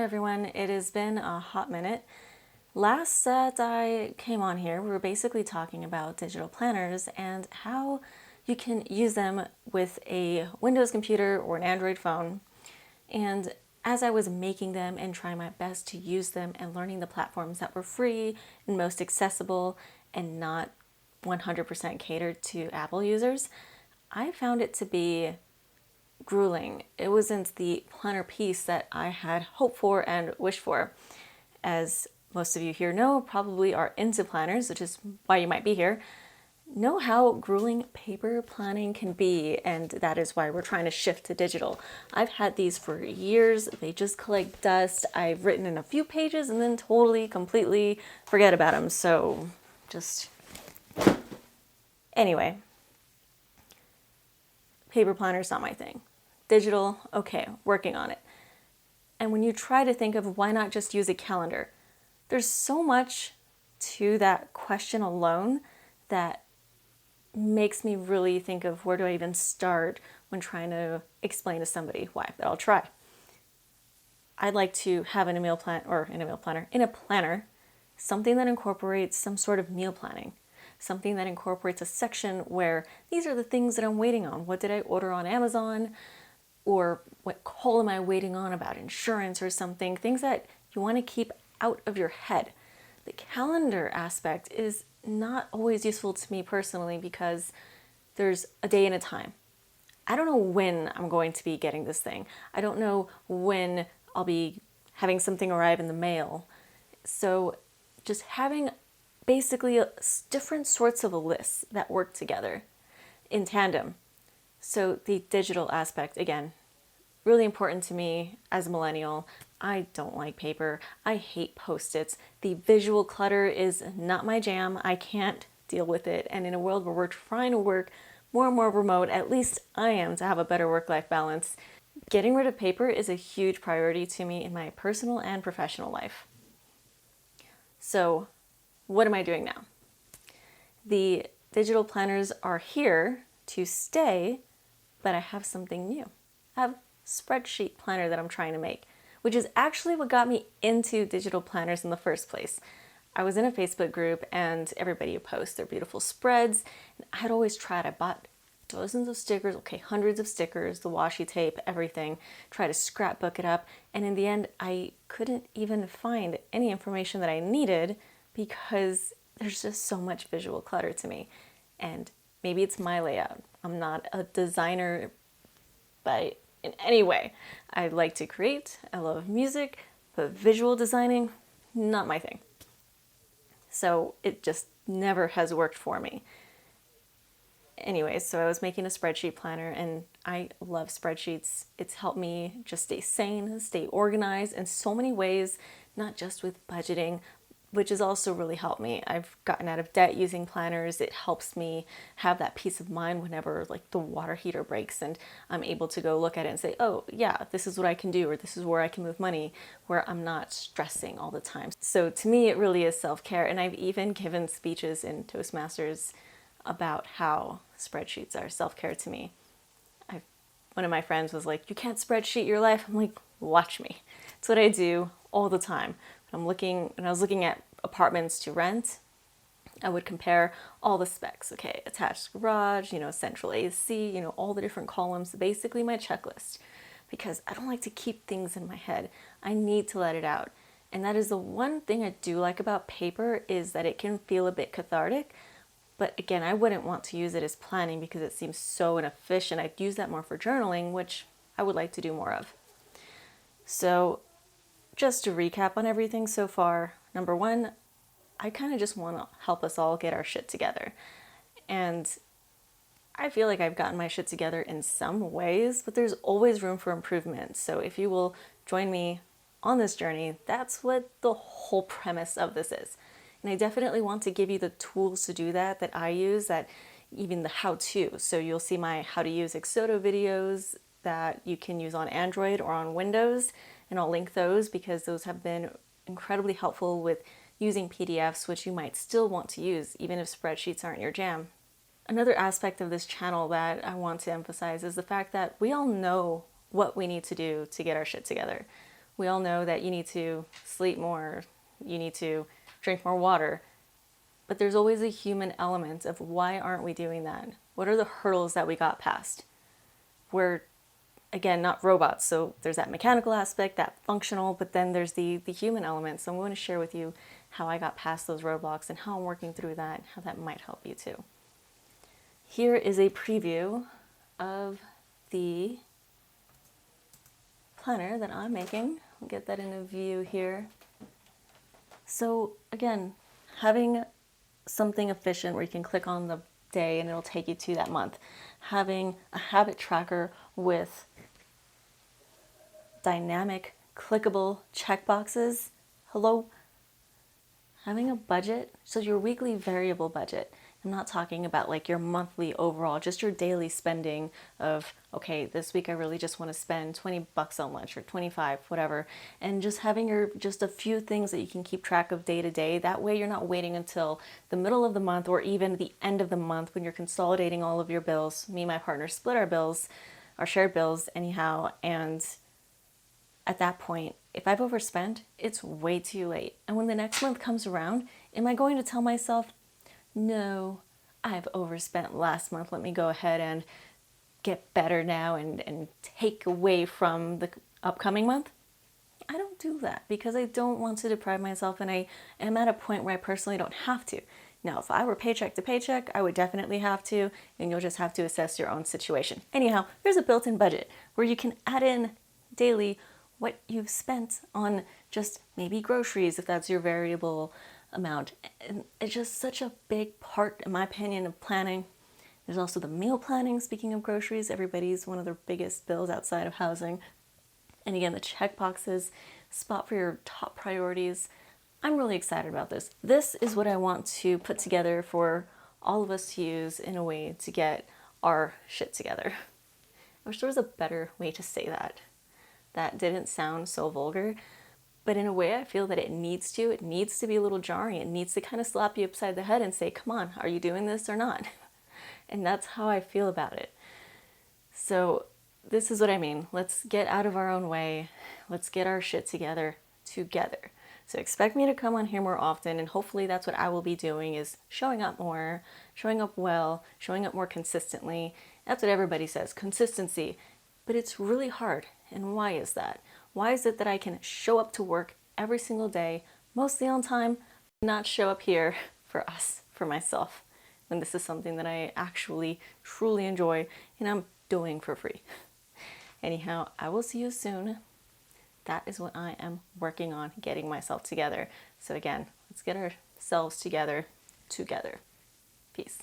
everyone, it has been a hot minute. Last that I came on here, we were basically talking about digital planners and how you can use them with a Windows computer or an Android phone. And as I was making them and trying my best to use them and learning the platforms that were free and most accessible and not 100% catered to Apple users, I found it to be grueling. It wasn't the planner piece that I had hoped for and wished for. As most of you here know, probably are into planners, which is why you might be here, know how grueling paper planning can be, and that is why we're trying to shift to digital. I've had these for years. They just collect dust. I've written in a few pages and then totally, completely forget about them. So just anyway, paper planner's not my thing. Digital, okay, working on it. And when you try to think of why not just use a calendar, there's so much to that question alone that makes me really think of where do I even start when trying to explain to somebody why, but I'll try. I'd like to have in a planner, something that incorporates some sort of meal planning, something that incorporates a section where these are the things that I'm waiting on. What did I order on Amazon? Or what call am I waiting on about insurance or something? Things that you want to keep out of your head. The calendar aspect is not always useful to me personally because there's a day and a time. I don't know when I'm going to be getting this thing. I don't know when I'll be having something arrive in the mail. So just having basically different sorts of lists that work together in tandem. So the digital aspect, again, really important to me as a millennial. I don't like paper. I hate Post-its. The visual clutter is not my jam. I can't deal with it. And in a world where we're trying to work more and more remote, at least I am, to have a better work-life balance, getting rid of paper is a huge priority to me in my personal and professional life. So what am I doing now? The digital planners are here to stay, but I have something new. I have a Spreadsheet Planner that I'm trying to make, which is actually what got me into digital planners in the first place. I was in a Facebook group and everybody would post their beautiful spreads. And I'd always tried, I bought dozens of stickers, hundreds of stickers, the washi tape, everything, try to scrapbook it up. And in the end, I couldn't even find any information that I needed because there's just so much visual clutter to me. And maybe it's my layout. I'm not a designer in any way. I like to create, I love music, but visual designing, not my thing. So it just never has worked for me. Anyways, so I was making a spreadsheet planner and I love spreadsheets. It's helped me just stay sane, stay organized in so many ways, not just with budgeting, which has also really helped me. I've gotten out of debt using planners. It helps me have that peace of mind whenever like the water heater breaks and I'm able to go look at it and say, oh yeah, this is what I can do, or this is where I can move money, where I'm not stressing all the time. So to me, it really is self-care. And I've even given speeches in Toastmasters about how spreadsheets are self-care to me. One of my friends was like, you can't spreadsheet your life. I'm like, watch me. It's what I do all the time. When I was looking at apartments to rent, I would compare all the specs. Okay, attached garage, central AC, all the different columns, basically my checklist. Because I don't like to keep things in my head. I need to let it out. And that is the one thing I do like about paper, is that it can feel a bit cathartic. But again, I wouldn't want to use it as planning because it seems so inefficient. I'd use that more for journaling, which I would like to do more of. So just to recap on everything so far, number one, I kind of just want to help us all get our shit together. And I feel like I've gotten my shit together in some ways, but there's always room for improvement. So if you will join me on this journey, that's what the whole premise of this is. And I definitely want to give you the tools to do that I use, that even the how-to. So you'll see my how to use Exodo videos that you can use on Android or on Windows, and I'll link those because those have been incredibly helpful with using PDFs, which you might still want to use even if spreadsheets aren't your jam. Another aspect of this channel that I want to emphasize is the fact that we all know what we need to do to get our shit together. We all know that you need to sleep more, you need to drink more water, but there's always a human element of why aren't we doing that? What are the hurdles that we got past? We're, again, not robots, so there's that mechanical aspect, that functional, but then there's the human element. So I'm going to share with you how I got past those roadblocks and how I'm working through that, how that might help you too. Here is a preview of the planner that I'm making. I'll get that in a view here. So again, having something efficient where you can click on the day and it'll take you to that month. Having a habit tracker with dynamic, clickable checkboxes. Hello. Having a budget, so your weekly variable budget. I'm not talking about like your monthly overall, just your daily spending of, okay, this week I really just want to spend 20 bucks on lunch or 25, whatever. And just having just a few things that you can keep track of day to day. That way you're not waiting until the middle of the month or even the end of the month when you're consolidating all of your bills. Me and my partner split our bills, our shared bills anyhow. And at that point, if I've overspent, it's way too late. And when the next month comes around, am I going to tell myself, no, I've overspent last month, let me go ahead and get better now and take away from the upcoming month? I don't do that because I don't want to deprive myself, and I am at a point where I personally don't have to. Now, if I were paycheck to paycheck, I would definitely have to, and you'll just have to assess your own situation. Anyhow, there's a built-in budget where you can add in daily what you've spent on just maybe groceries, if that's your variable amount. And it's just such a big part, in my opinion, of planning. There's also the meal planning. Speaking of groceries, everybody's one of their biggest bills outside of housing. And again, the check boxes, spot for your top priorities. I'm really excited about this. This is what I want to put together for all of us to use in a way to get our shit together. I wish there was a better way to say that. That didn't sound so vulgar, but in a way I feel that it needs to be a little jarring. It needs to kind of slap you upside the head and say, come on, are you doing this or not? And that's how I feel about it. So this is what I mean. Let's get out of our own way. Let's get our shit together. So expect me to come on here more often, and hopefully that's what I will be doing, is showing up more, showing up well, showing up more consistently. That's what everybody says, consistency. But it's really hard. And why is that? Why is it that I can show up to work every single day, mostly on time, not show up here for us, for myself, when this is something that I actually truly enjoy and I'm doing for free? Anyhow, I will see you soon. That is what I am working on, getting myself together. So again, let's get ourselves together. Peace.